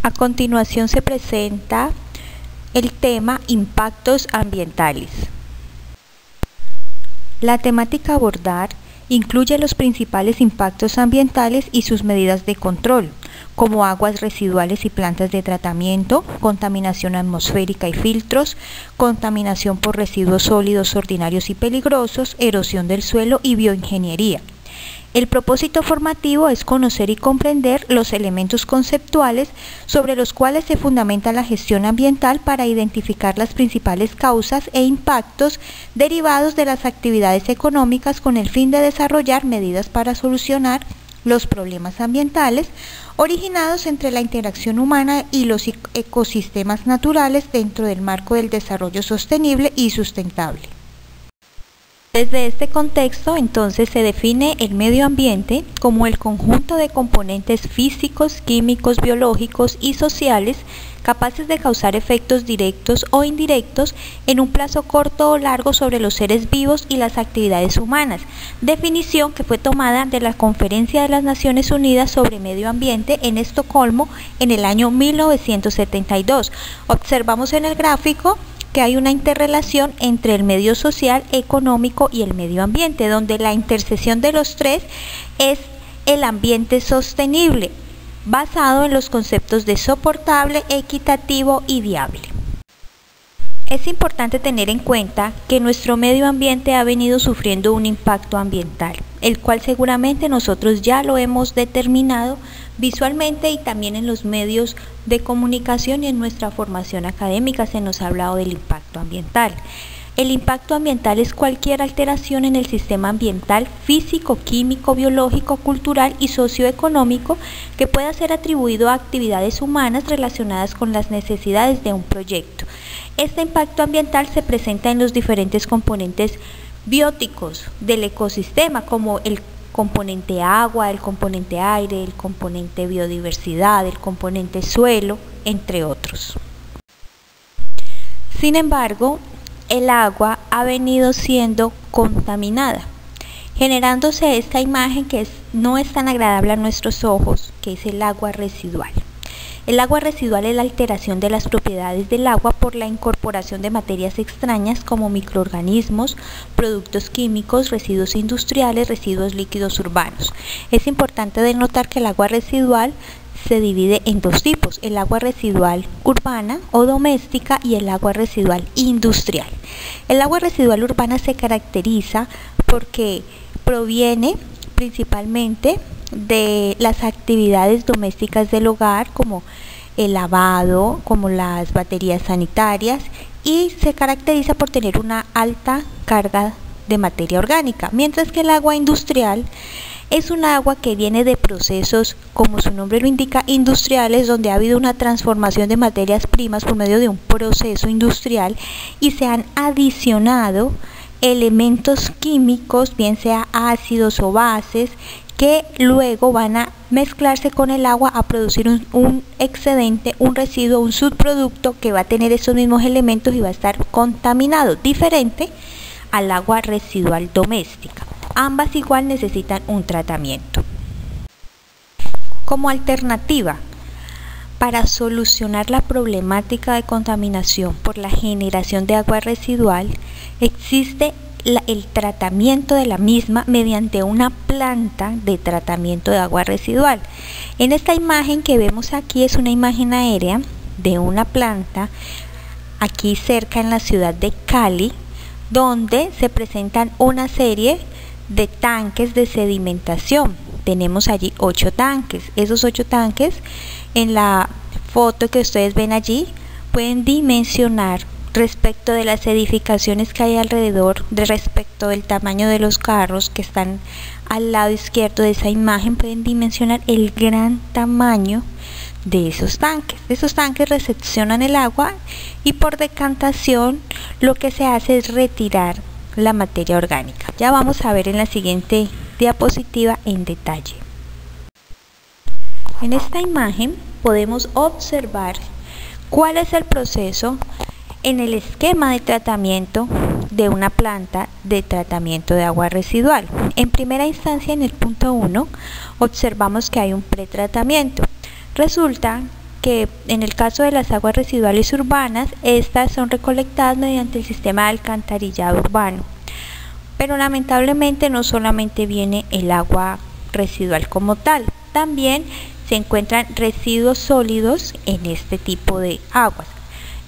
A continuación se presenta el tema impactos ambientales. La temática a abordar incluye los principales impactos ambientales y sus medidas de control, como aguas residuales y plantas de tratamiento, contaminación atmosférica y filtros, contaminación por residuos sólidos ordinarios y peligrosos, erosión del suelo y bioingeniería. El propósito formativo es conocer y comprender los elementos conceptuales sobre los cuales se fundamenta la gestión ambiental para identificar las principales causas e impactos derivados de las actividades económicas con el fin de desarrollar medidas para solucionar los problemas ambientales originados entre la interacción humana y los ecosistemas naturales dentro del marco del desarrollo sostenible y sustentable. Desde este contexto, entonces, se define el medio ambiente como el conjunto de componentes físicos, químicos, biológicos y sociales capaces de causar efectos directos o indirectos en un plazo corto o largo sobre los seres vivos y las actividades humanas, definición que fue tomada de la Conferencia de las Naciones Unidas sobre Medio Ambiente en Estocolmo en el año 1972. Observamos en el gráfico que hay una interrelación entre el medio social, económico y el medio ambiente, donde la intersección de los tres es el ambiente sostenible, basado en los conceptos de soportable, equitativo y viable. Es importante tener en cuenta que nuestro medio ambiente ha venido sufriendo un impacto ambiental, el cual seguramente nosotros ya lo hemos determinado visualmente y también en los medios de comunicación y en nuestra formación académica se nos ha hablado del impacto ambiental. El impacto ambiental es cualquier alteración en el sistema ambiental físico, químico, biológico, cultural y socioeconómico que pueda ser atribuido a actividades humanas relacionadas con las necesidades de un proyecto. Este impacto ambiental se presenta en los diferentes componentes bióticos del ecosistema, como el componente agua, el componente aire, el componente biodiversidad, el componente suelo, entre otros. Sin embargo, el agua ha venido siendo contaminada, generándose esta imagen que no es tan agradable a nuestros ojos, que es el agua residual. El agua residual es la alteración de las propiedades del agua por la incorporación de materias extrañas como microorganismos, productos químicos, residuos industriales, residuos líquidos urbanos. Es importante denotar que el agua residual se divide en dos tipos: el agua residual urbana o doméstica y el agua residual industrial. El agua residual urbana se caracteriza porque proviene principalmente de las actividades domésticas del hogar, como el lavado, como las baterías sanitarias, y se caracteriza por tener una alta carga de materia orgánica, mientras que el agua industrial es un agua que viene de procesos, como su nombre lo indica, industriales, donde ha habido una transformación de materias primas por medio de un proceso industrial y se han adicionado elementos químicos, bien sea ácidos o bases, que luego van a mezclarse con el agua a producir un excedente, un residuo, un subproducto que va a tener esos mismos elementos y va a estar contaminado, diferente al agua residual doméstica. Ambas igual necesitan un tratamiento. Como alternativa para solucionar la problemática de contaminación por la generación de agua residual, existe el tratamiento de la misma mediante una planta de tratamiento de agua residual. En esta imagen que vemos aquí es una imagen aérea de una planta aquí cerca en la ciudad de Cali, donde se presentan una serie de tanques de sedimentación. Tenemos allí 8 tanques. Esos 8 tanques, en la foto que ustedes ven allí, pueden dimensionar respecto de las edificaciones que hay alrededor, respecto del tamaño de los carros que están al lado izquierdo de esa imagen, pueden dimensionar el gran tamaño de esos tanques. Esos tanques recepcionan el agua y por decantación lo que se hace es retirar la materia orgánica. Ya vamos a ver en la siguiente diapositiva en detalle. En esta imagen podemos observar cuál es el proceso en el esquema de tratamiento de una planta de tratamiento de agua residual. En primera instancia, en el punto 1, observamos que hay un pretratamiento. Resulta que en el caso de las aguas residuales urbanas, estas son recolectadas mediante el sistema de alcantarillado urbano. Pero lamentablemente no solamente viene el agua residual como tal, también se encuentran residuos sólidos en este tipo de aguas.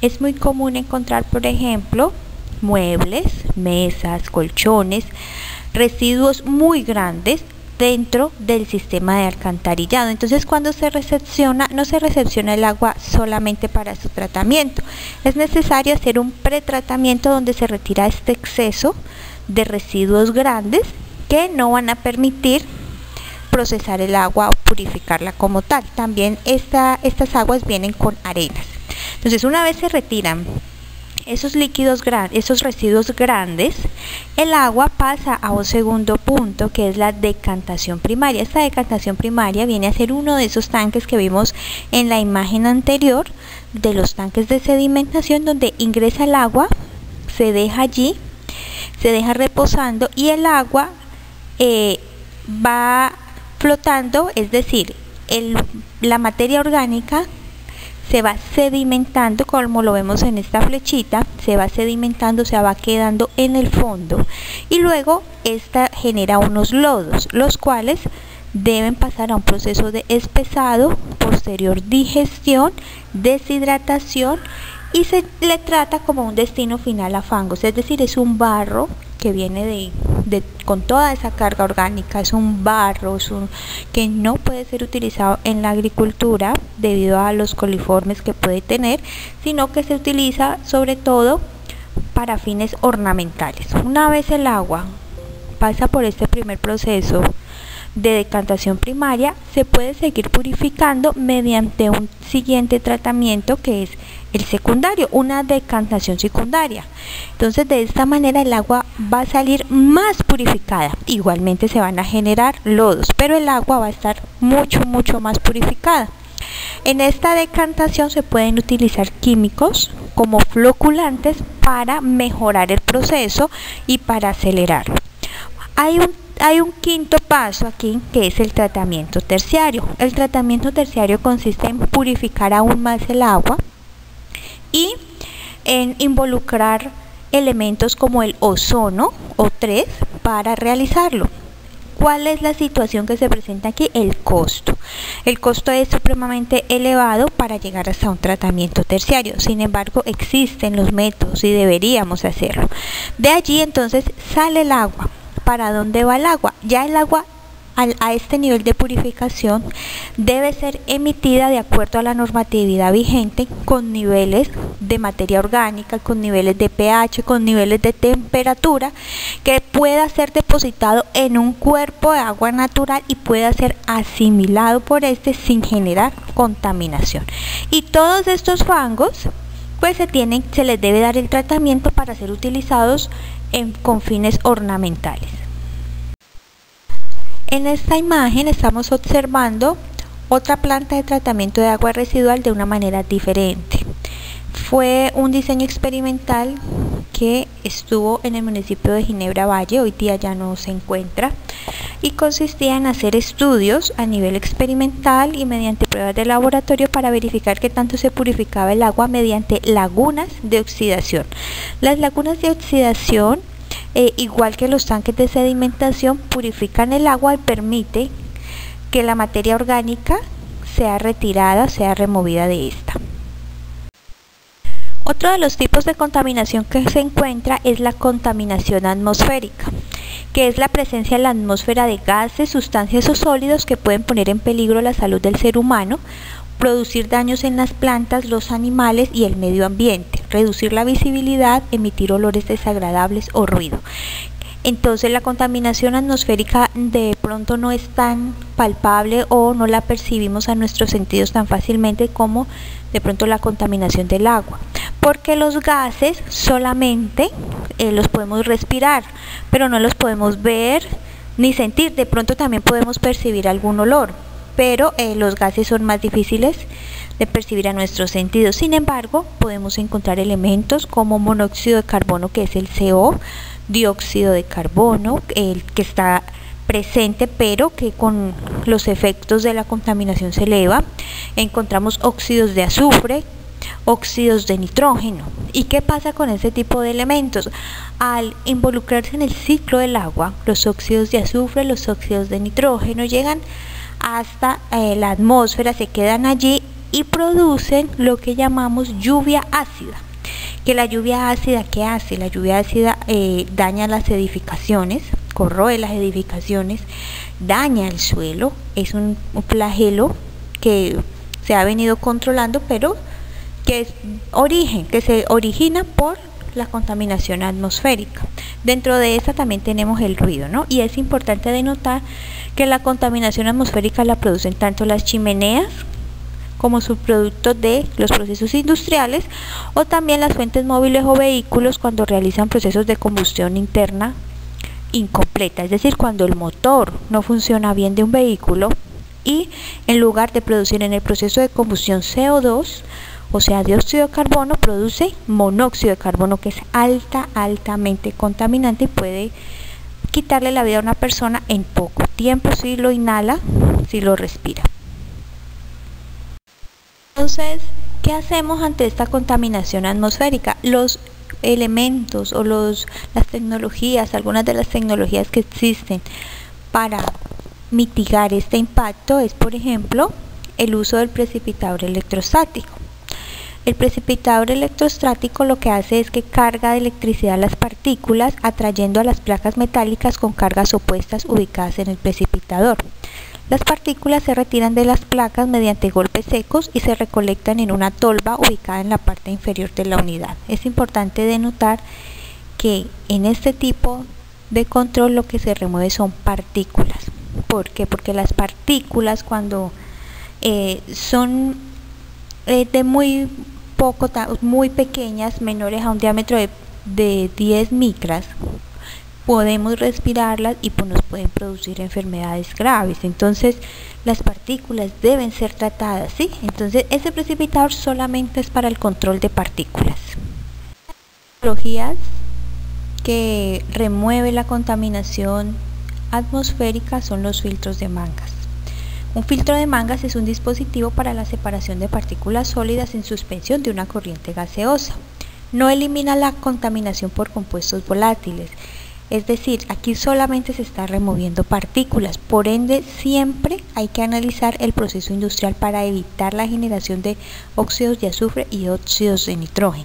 Es muy común encontrar, por ejemplo, muebles, mesas, colchones, residuos muy grandes dentro del sistema de alcantarillado. Entonces, cuando se recepciona, no se recepciona el agua solamente para su tratamiento. Es necesario hacer un pretratamiento donde se retira este exceso de residuos grandes que no van a permitir procesar el agua o purificarla como tal. También estas aguas vienen con arenas. Entonces, una vez se retiran esos líquidos grandes, esos residuos grandes, el agua pasa a un segundo punto, que es la decantación primaria. Esta decantación primaria viene a ser uno de esos tanques que vimos en la imagen anterior, de los tanques de sedimentación, donde ingresa el agua, se deja allí, se deja reposando y el agua va flotando, es decir, la materia orgánica se va sedimentando, como lo vemos en esta flechita, se va sedimentando, se va quedando en el fondo y luego esta genera unos lodos, los cuales deben pasar a un proceso de espesado, posterior digestión, deshidratación y se le trata como un destino final a fangos, es decir, es un barro que viene con toda esa carga orgánica, es un barro, que no puede ser utilizado en la agricultura debido a los coliformes que puede tener, sino que se utiliza sobre todo para fines ornamentales. Una vez el agua pasa por este primer proceso de decantación primaria, se puede seguir purificando mediante un siguiente tratamiento que es el secundario, una decantación secundaria. Entonces, de esta manera el agua va a salir más purificada. Igualmente se van a generar lodos, pero el agua va a estar mucho más purificada. En esta decantación se pueden utilizar químicos como floculantes para mejorar el proceso y para acelerarlo. Hay un quinto paso aquí, que es el tratamiento terciario. El tratamiento terciario consiste en purificar aún más el agua y en involucrar elementos como el ozono O3 para realizarlo. ¿Cuál es la situación que se presenta aquí? El costo. El costo es supremamente elevado para llegar hasta un tratamiento terciario. Sin embargo, existen los métodos y deberíamos hacerlo. De allí entonces sale el agua. ¿Para dónde va el agua? Ya el agua a este nivel de purificación debe ser emitida de acuerdo a la normatividad vigente, con niveles de materia orgánica, con niveles de pH, con niveles de temperatura, que pueda ser depositado en un cuerpo de agua natural y pueda ser asimilado por este sin generar contaminación. Y todos estos fangos pues se les debe dar el tratamiento para ser utilizados con fines ornamentales. En esta imagen estamos observando otra planta de tratamiento de agua residual de una manera diferente. Fue un diseño experimental que estuvo en el municipio de Ginebra Valle, hoy día ya no se encuentra, y consistía en hacer estudios a nivel experimental y mediante pruebas de laboratorio para verificar qué tanto se purificaba el agua mediante lagunas de oxidación. Las lagunas de oxidación, igual que los tanques de sedimentación, purifican el agua y permite que la materia orgánica sea retirada, sea removida de esta. Otro de los tipos de contaminación que se encuentra es la contaminación atmosférica, que es la presencia en la atmósfera de gases, sustancias o sólidos que pueden poner en peligro la salud del ser humano, producir daños en las plantas, los animales y el medio ambiente, reducir la visibilidad, emitir olores desagradables o ruido. Entonces la contaminación atmosférica de pronto no es tan palpable o no la percibimos a nuestros sentidos tan fácilmente como de pronto la contaminación del agua, porque los gases solamente los podemos respirar, pero no los podemos ver ni sentir. De pronto también podemos percibir algún olor, pero los gases son más difíciles de percibir a nuestros sentidos. Sin embargo, podemos encontrar elementos como monóxido de carbono, que es el CO, dióxido de carbono, el que está presente, pero que con los efectos de la contaminación se eleva. Encontramos óxidos de azufre, óxidos de nitrógeno. ¿Y qué pasa con este tipo de elementos? Al involucrarse en el ciclo del agua, los óxidos de azufre, los óxidos de nitrógeno llegan hasta la atmósfera, se quedan allí y producen lo que llamamos lluvia ácida. Que la lluvia ácida, ¿qué hace? La lluvia ácida daña las edificaciones, corroe las edificaciones, daña el suelo. Es un flagelo que se ha venido controlando, pero que se origina por la contaminación atmosférica. Dentro de esta también tenemos el ruido, ¿no? Y es importante denotar que la contaminación atmosférica la producen tanto las chimeneas como subproductos de los procesos industriales, o también las fuentes móviles o vehículos cuando realizan procesos de combustión interna incompleta, es decir, cuando el motor no funciona bien de un vehículo y en lugar de producir en el proceso de combustión CO2, o sea, dióxido de carbono, produce monóxido de carbono, que es altamente contaminante y puede quitarle la vida a una persona en poco tiempo si lo inhala, si lo respira. Entonces, ¿qué hacemos ante esta contaminación atmosférica? Los elementos o las tecnologías, algunas de las tecnologías que existen para mitigar este impacto es, por ejemplo, el uso del precipitador electrostático. El precipitador electrostático lo que hace es que carga de electricidad las partículas, atrayendo a las placas metálicas con cargas opuestas ubicadas en el precipitador. Las partículas se retiran de las placas mediante golpes secos y se recolectan en una tolva ubicada en la parte inferior de la unidad. Es importante denotar que en este tipo de control lo que se remueve son partículas. ¿Por qué? Porque las partículas, cuando son de muy pequeñas, menores a un diámetro de 10 micras, podemos respirarlas y nos pueden producir enfermedades graves. Entonces las partículas deben ser tratadas, ¿sí? Entonces ese precipitador solamente es para el control de partículas. Tecnologías que remueven la contaminación atmosférica son los filtros de mangas. Un filtro de mangas es un dispositivo para la separación de partículas sólidas en suspensión de una corriente gaseosa. No elimina la contaminación por compuestos volátiles. Es decir, aquí solamente se está removiendo partículas, por ende siempre hay que analizar el proceso industrial para evitar la generación de óxidos de azufre y óxidos de nitrógeno.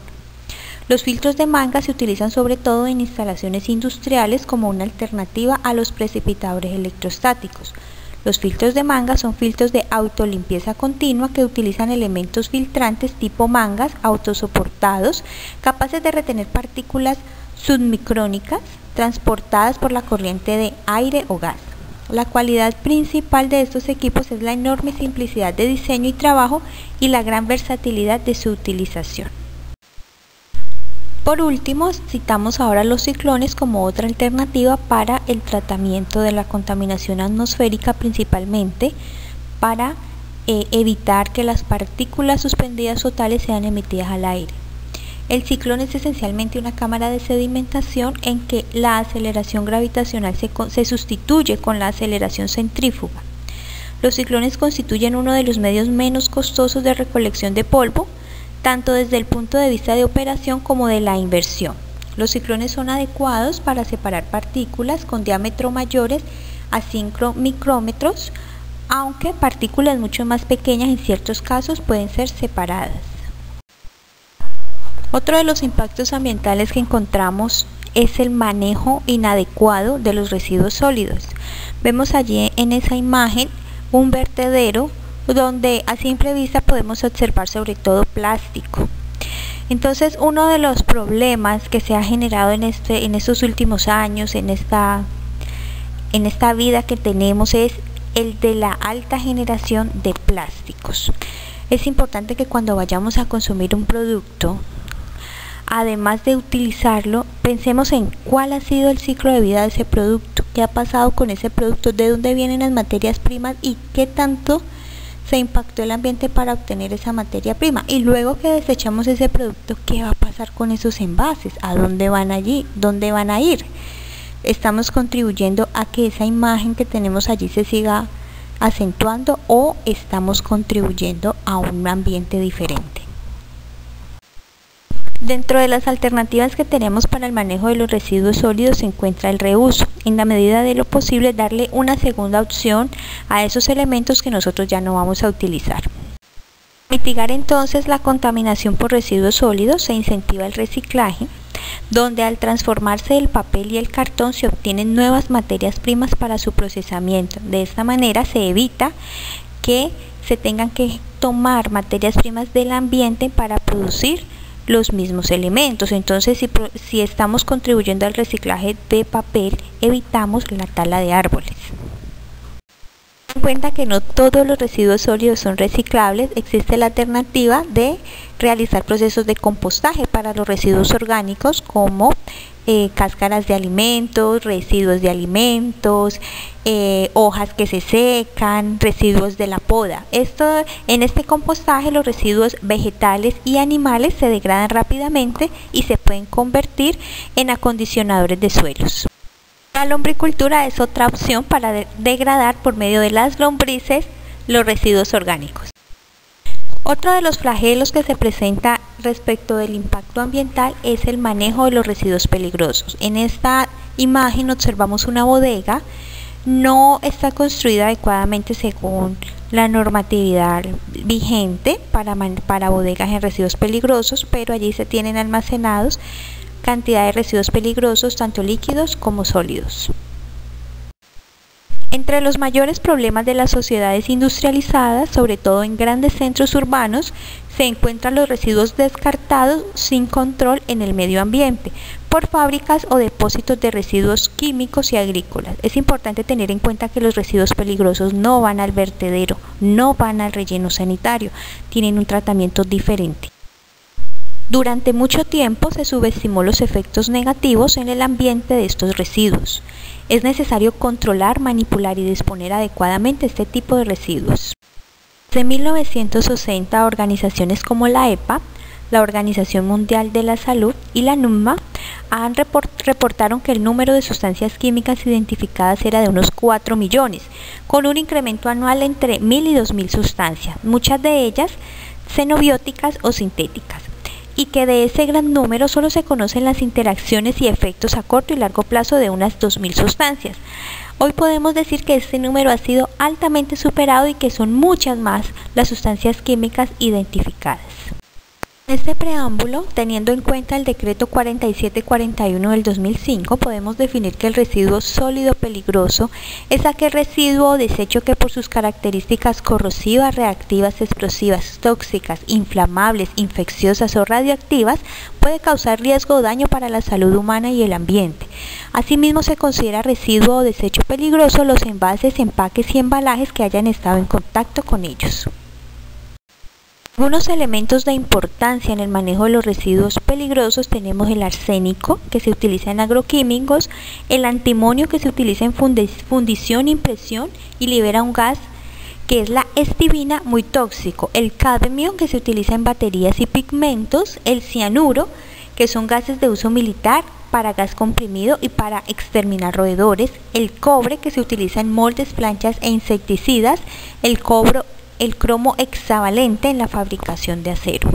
Los filtros de manga se utilizan sobre todo en instalaciones industriales como una alternativa a los precipitadores electrostáticos. Los filtros de manga son filtros de autolimpieza continua que utilizan elementos filtrantes tipo mangas autosoportados, capaces de retener partículas submicrónicas transportadas por la corriente de aire o gas. La cualidad principal de estos equipos es la enorme simplicidad de diseño y trabajo y la gran versatilidad de su utilización. Por último, citamos ahora los ciclones como otra alternativa para el tratamiento de la contaminación atmosférica, principalmente para evitar que las partículas suspendidas totales sean emitidas al aire. El ciclón es esencialmente una cámara de sedimentación en que la aceleración gravitacional se sustituye con la aceleración centrífuga. Los ciclones constituyen uno de los medios menos costosos de recolección de polvo, tanto desde el punto de vista de operación como de la inversión. Los ciclones son adecuados para separar partículas con diámetro mayores a 5 micrómetros, aunque partículas mucho más pequeñas en ciertos casos pueden ser separadas. Otro de los impactos ambientales que encontramos es el manejo inadecuado de los residuos sólidos. Vemos allí en esa imagen un vertedero donde a simple vista podemos observar sobre todo plástico. Entonces, uno de los problemas que se ha generado en estos últimos años, en esta vida que tenemos, es el de la alta generación de plásticos. Es importante que cuando vayamos a consumir un producto, además de utilizarlo, pensemos en cuál ha sido el ciclo de vida de ese producto, qué ha pasado con ese producto, de dónde vienen las materias primas y qué tanto se impactó el ambiente para obtener esa materia prima. Y luego que desechamos ese producto, ¿qué va a pasar con esos envases? ¿A dónde van allí? ¿Dónde van a ir? ¿Estamos contribuyendo a que esa imagen que tenemos allí se siga acentuando o estamos contribuyendo a un ambiente diferente? Dentro de las alternativas que tenemos para el manejo de los residuos sólidos se encuentra el reuso. En la medida de lo posible, darle una segunda opción a esos elementos que nosotros ya no vamos a utilizar. Mitigar entonces la contaminación por residuos sólidos se incentiva el reciclaje, donde al transformarse el papel y el cartón se obtienen nuevas materias primas para su procesamiento. De esta manera se evita que se tengan que tomar materias primas del ambiente para producir los mismos elementos. Entonces, si estamos contribuyendo al reciclaje de papel, evitamos la tala de árboles. En cuenta que no todos los residuos sólidos son reciclables, existe la alternativa de realizar procesos de compostaje para los residuos orgánicos como cáscaras de alimentos, residuos de alimentos, hojas que se secan, residuos de la poda. En este compostaje los residuos vegetales y animales se degradan rápidamente y se pueden convertir en acondicionadores de suelos. La lombricultura es otra opción para degradar por medio de las lombrices los residuos orgánicos. Otro de los flagelos que se presenta respecto del impacto ambiental es el manejo de los residuos peligrosos. En esta imagen observamos una bodega, no está construida adecuadamente según la normatividad vigente para bodegas en residuos peligrosos, pero allí se tienen almacenados cantidad de residuos peligrosos, tanto líquidos como sólidos. Entre los mayores problemas de las sociedades industrializadas, sobre todo en grandes centros urbanos, se encuentran los residuos descartados sin control en el medio ambiente por fábricas o depósitos de residuos químicos y agrícolas. Es importante tener en cuenta que los residuos peligrosos no van al vertedero, no van al relleno sanitario, tienen un tratamiento diferente. Durante mucho tiempo se subestimó los efectos negativos en el ambiente de estos residuos. Es necesario controlar, manipular y disponer adecuadamente este tipo de residuos. Desde 1960, organizaciones como la EPA, la Organización Mundial de la Salud y la NUMA reportaron que el número de sustancias químicas identificadas era de unos 4 millones, con un incremento anual entre 1.000 y 2.000 sustancias, muchas de ellas xenobióticas o sintéticas, y que de ese gran número solo se conocen las interacciones y efectos a corto y largo plazo de unas 2.000 sustancias. Hoy podemos decir que este número ha sido altamente superado y que son muchas más las sustancias químicas identificadas. En este preámbulo, teniendo en cuenta el decreto 4741 del 2005, podemos definir que el residuo sólido peligroso es aquel residuo o desecho que por sus características corrosivas, reactivas, explosivas, tóxicas, inflamables, infecciosas o radioactivas puede causar riesgo o daño para la salud humana y el ambiente. Asimismo, se considera residuo o desecho peligroso los envases, empaques y embalajes que hayan estado en contacto con ellos. Algunos elementos de importancia en el manejo de los residuos peligrosos tenemos el arsénico, que se utiliza en agroquímicos, el antimonio, que se utiliza en fundición, impresión y libera un gas que es la estibina, muy tóxico, el cadmio, que se utiliza en baterías y pigmentos, el cianuro, que son gases de uso militar para gas comprimido y para exterminar roedores, el cobre, que se utiliza en moldes, planchas e insecticidas, el cromo hexavalente en la fabricación de acero.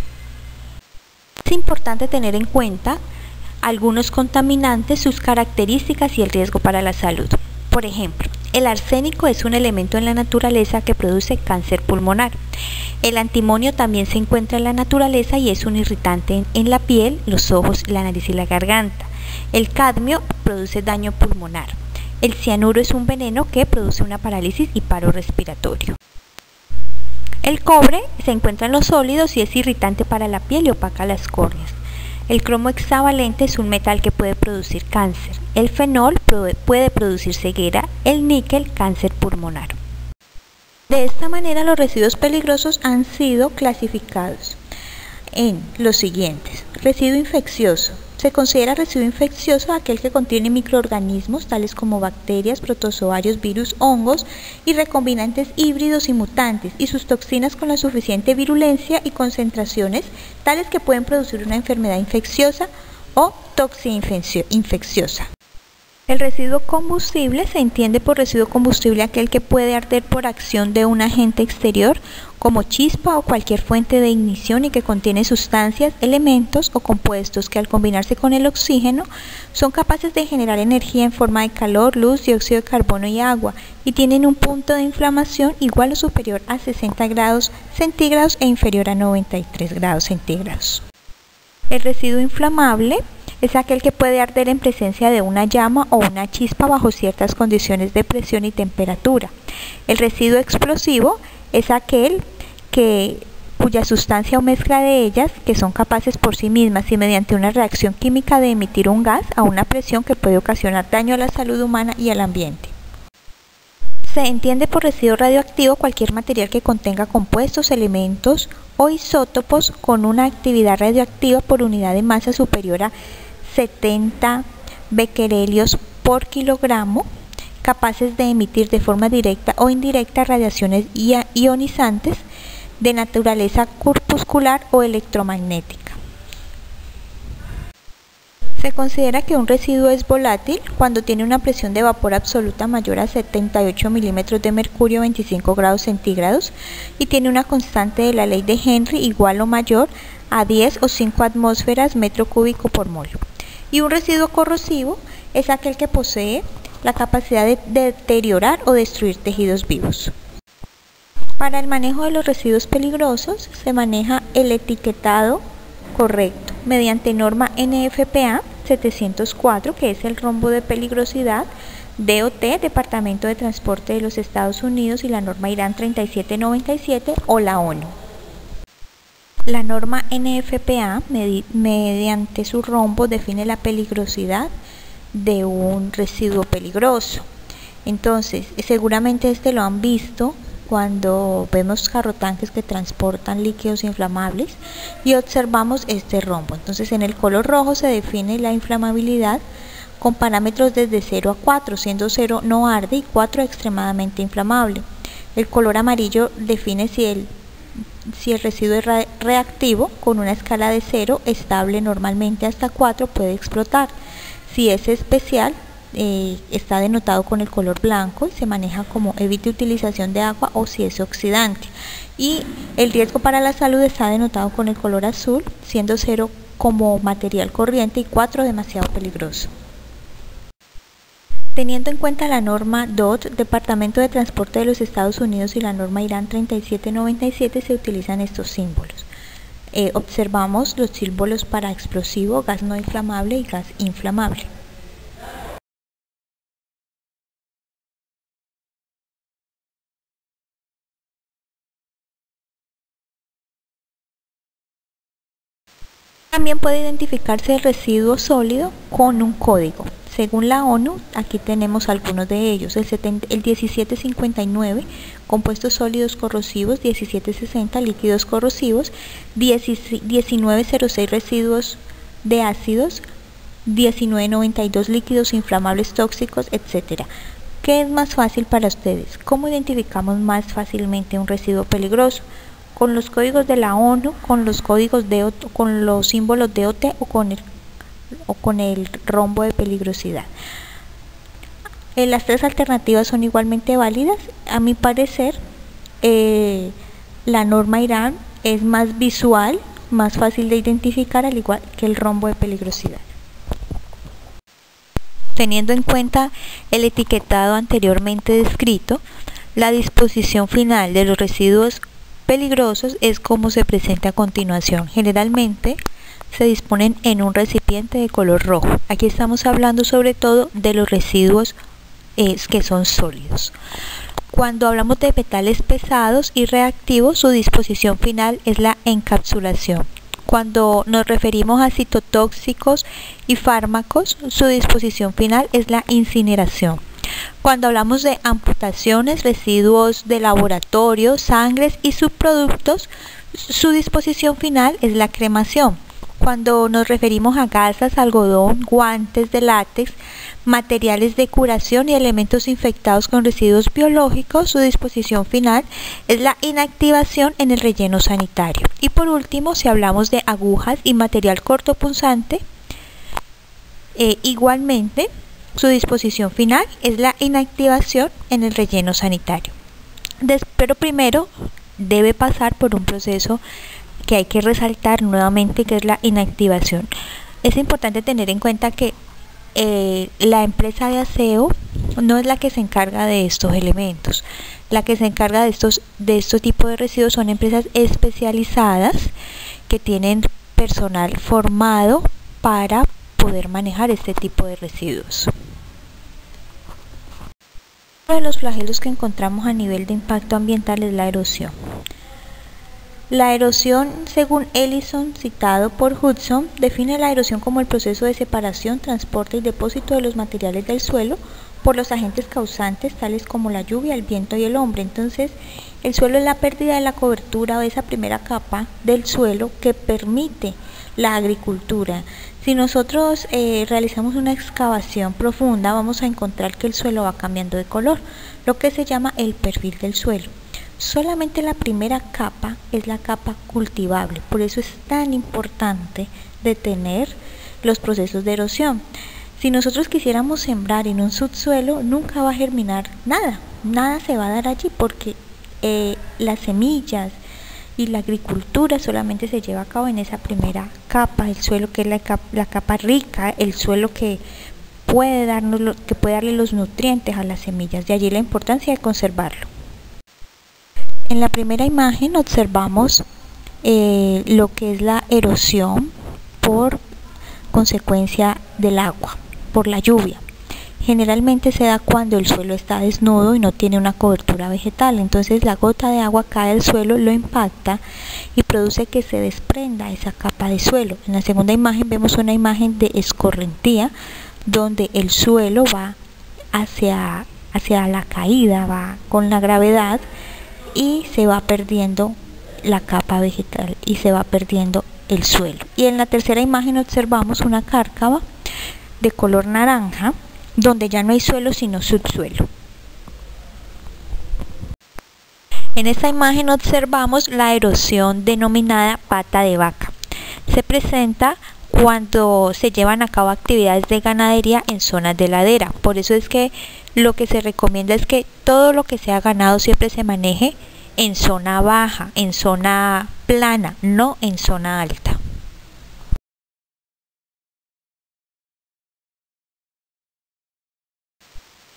Es importante tener en cuenta algunos contaminantes, sus características y el riesgo para la salud. Por ejemplo, el arsénico es un elemento en la naturaleza que produce cáncer pulmonar. El antimonio también se encuentra en la naturaleza y es un irritante en la piel, los ojos, la nariz y la garganta. El cadmio produce daño pulmonar. El cianuro es un veneno que produce una parálisis y paro respiratorio. El cobre se encuentra en los sólidos y es irritante para la piel y opaca las córneas. El cromo hexavalente es un metal que puede producir cáncer. El fenol puede producir ceguera. El níquel, cáncer pulmonar. De esta manera, los residuos peligrosos han sido clasificados en los siguientes. Residuo infeccioso. Se considera residuo infeccioso aquel que contiene microorganismos tales como bacterias, protozoarios, virus, hongos y recombinantes híbridos y mutantes y sus toxinas con la suficiente virulencia y concentraciones tales que pueden producir una enfermedad infecciosa o toxinfecciosa. El residuo combustible se entiende por residuo combustible aquel que puede arder por acción de un agente exterior, como chispa o cualquier fuente de ignición, y que contiene sustancias, elementos o compuestos que al combinarse con el oxígeno son capaces de generar energía en forma de calor, luz, dióxido de carbono y agua, y tienen un punto de inflamación igual o superior a 60 grados centígrados e inferior a 93 grados centígrados. El residuo inflamable es aquel que puede arder en presencia de una llama o una chispa bajo ciertas condiciones de presión y temperatura. El residuo explosivo es aquel cuya sustancia o mezcla de ellas que son capaces por sí mismas y mediante una reacción química de emitir un gas a una presión que puede ocasionar daño a la salud humana y al ambiente. Se entiende por residuo radioactivo cualquier material que contenga compuestos, elementos o isótopos con una actividad radioactiva por unidad de masa superior a 70 becquerelios por kilogramo, capaces de emitir de forma directa o indirecta radiaciones ionizantes de naturaleza corpuscular o electromagnética. Se considera que un residuo es volátil cuando tiene una presión de vapor absoluta mayor a 78 milímetros de mercurio, 25 grados centígrados, y tiene una constante de la ley de Henry igual o mayor a 10 o 5 atmósferas metro cúbico por mol. Y un residuo corrosivo es aquel que posee la capacidad de deteriorar o destruir tejidos vivos. Para el manejo de los residuos peligrosos se maneja el etiquetado correcto mediante norma NFPA 704, que es el rombo de peligrosidad, DOT, Departamento de Transporte de los Estados Unidos, y la norma IRAN 3797 o la ONU. La norma NFPA, mediante su rombo, define la peligrosidad de un residuo peligroso. Entonces, seguramente lo han visto cuando vemos carrotanques que transportan líquidos inflamables y observamos este rombo. Entonces, en el color rojo se define la inflamabilidad con parámetros desde 0 a 4, siendo 0 no arde y 4 extremadamente inflamable. El color amarillo define si el residuo es reactivo, con una escala de 0 estable normalmente hasta 4 puede explotar. Si es especial, está denotado con el color blanco y se maneja como evite utilización de agua, o si es oxidante. Y el riesgo para la salud está denotado con el color azul, siendo 0 como material corriente y 4 demasiado peligroso. Teniendo en cuenta la norma DOT, Departamento de Transporte de los Estados Unidos, y la norma IRAN 3797, se utilizan estos símbolos. Observamos los símbolos para explosivo, gas no inflamable y gas inflamable. También puede identificarse el residuo sólido con un código. Según la ONU, aquí tenemos algunos de ellos: el 1759, compuestos sólidos corrosivos; 1760, líquidos corrosivos; 1906, residuos de ácidos; 1992, líquidos inflamables tóxicos, etc. ¿Qué es más fácil para ustedes? ¿Cómo identificamos más fácilmente un residuo peligroso? ¿Con los códigos de la ONU, con los códigos con los símbolos DOT, o con el rombo de peligrosidad? Las tres alternativas son igualmente válidas. A mi parecer, la norma IRAN es más visual, más fácil de identificar, al igual que el rombo de peligrosidad. Teniendo en cuenta el etiquetado anteriormente descrito, la disposición final de los residuos peligrosos es como se presenta a continuación. Generalmente se disponen en un recipiente de color rojo. Aquí estamos hablando sobre todo de los residuos que son sólidos. Cuando hablamos de metales pesados y reactivos, su disposición final es la encapsulación. Cuando nos referimos a citotóxicos y fármacos, su disposición final es la incineración. Cuando hablamos de amputaciones, residuos de laboratorio, sangres y subproductos, su disposición final es la cremación. Cuando nos referimos a gasas, algodón, guantes de látex, materiales de curación y elementos infectados con residuos biológicos, su disposición final es la inactivación en el relleno sanitario. Y por último, si hablamos de agujas y material cortopunzante, igualmente Su disposición final es la inactivación en el relleno sanitario. Pero primero debe pasar por un proceso que hay que resaltar nuevamente, que es la inactivación. Es importante tener en cuenta que la empresa de aseo no es la que se encarga de estos elementos. La que se encarga de estos tipos de residuos son empresas especializadas que tienen personal formado para poder manejar este tipo de residuos. Uno de los flagelos que encontramos a nivel de impacto ambiental es la erosión. La erosión, según Ellison, citado por Hudson, define la erosión como el proceso de separación, transporte y depósito de los materiales del suelo por los agentes causantes, tales como la lluvia, el viento y el hombre. Entonces, el suelo es la pérdida de la cobertura o de esa primera capa del suelo que permite la agricultura. Si nosotros realizamos una excavación profunda, vamos a encontrar que el suelo va cambiando de color, lo que se llama el perfil del suelo. Solamente la primera capa es la capa cultivable, por eso es tan importante detener los procesos de erosión. Si nosotros quisiéramos sembrar en un subsuelo, nunca va a germinar nada, nada se va a dar allí porque las semillas y la agricultura solamente se lleva a cabo en esa primera capa, el suelo que es la capa rica, el suelo que puede darle los nutrientes a las semillas, de allí la importancia de conservarlo. En la primera imagen observamos lo que es la erosión por consecuencia del agua, por la lluvia. Generalmente se da cuando el suelo está desnudo y no tiene una cobertura vegetal, entonces la gota de agua cae al suelo, lo impacta y produce que se desprenda esa capa de suelo. En la segunda imagen vemos una imagen de escorrentía donde el suelo va hacia la caída, va con la gravedad y se va perdiendo la capa vegetal y se va perdiendo el suelo. Y en la tercera imagen observamos una cárcava de color naranja donde ya no hay suelo sino subsuelo. En esta imagen observamos la erosión denominada pata de vaca. Se presenta cuando se llevan a cabo actividades de ganadería en zonas de ladera. Por eso es que lo que se recomienda es que todo lo que sea ganado siempre se maneje en zona baja, en zona plana, no en zona alta.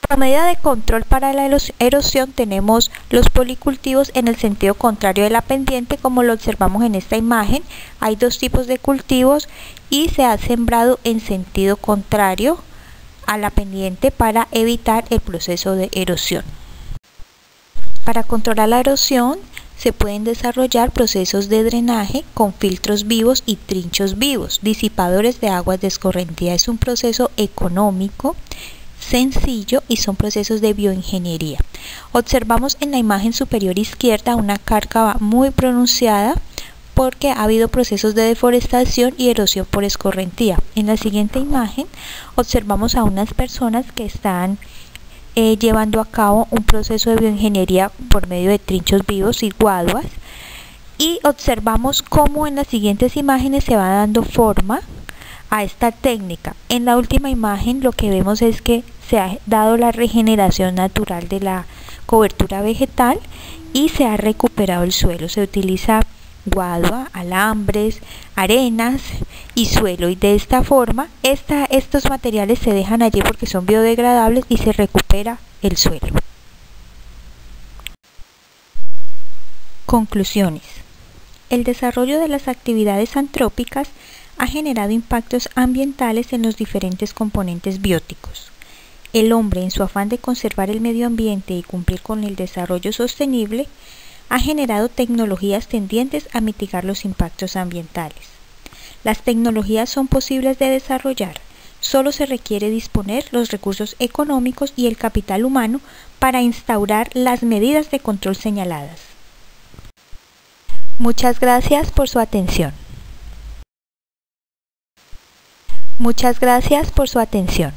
Como medida de control para la erosión tenemos los policultivos en el sentido contrario de la pendiente, como lo observamos en esta imagen. Hay dos tipos de cultivos y se ha sembrado en sentido contrario a la pendiente para evitar el proceso de erosión. Para controlar la erosión se pueden desarrollar procesos de drenaje con filtros vivos y trinchos vivos, disipadores de aguas de escorrentía. Es un proceso económico, sencillo y son procesos de bioingeniería. Observamos en la imagen superior izquierda una cárcava muy pronunciada porque ha habido procesos de deforestación y erosión por escorrentía. En la siguiente imagen observamos a unas personas que están llevando a cabo un proceso de bioingeniería por medio de trinchos vivos y guaduas, y observamos cómo en las siguientes imágenes se va dando forma a esta técnica. En la última imagen lo que vemos es que se ha dado la regeneración natural de la cobertura vegetal y se ha recuperado el suelo. Se utiliza guadua, alambres, arenas y suelo, y de esta forma estos materiales se dejan allí porque son biodegradables y se recupera el suelo. Conclusiones. El desarrollo de las actividades antrópicas ha generado impactos ambientales en los diferentes componentes bióticos. El hombre, en su afán de conservar el medio ambiente y cumplir con el desarrollo sostenible, ha generado tecnologías tendientes a mitigar los impactos ambientales. Las tecnologías son posibles de desarrollar, solo se requiere disponer los recursos económicos y el capital humano para instaurar las medidas de control señaladas. Muchas gracias por su atención. Muchas gracias por su atención.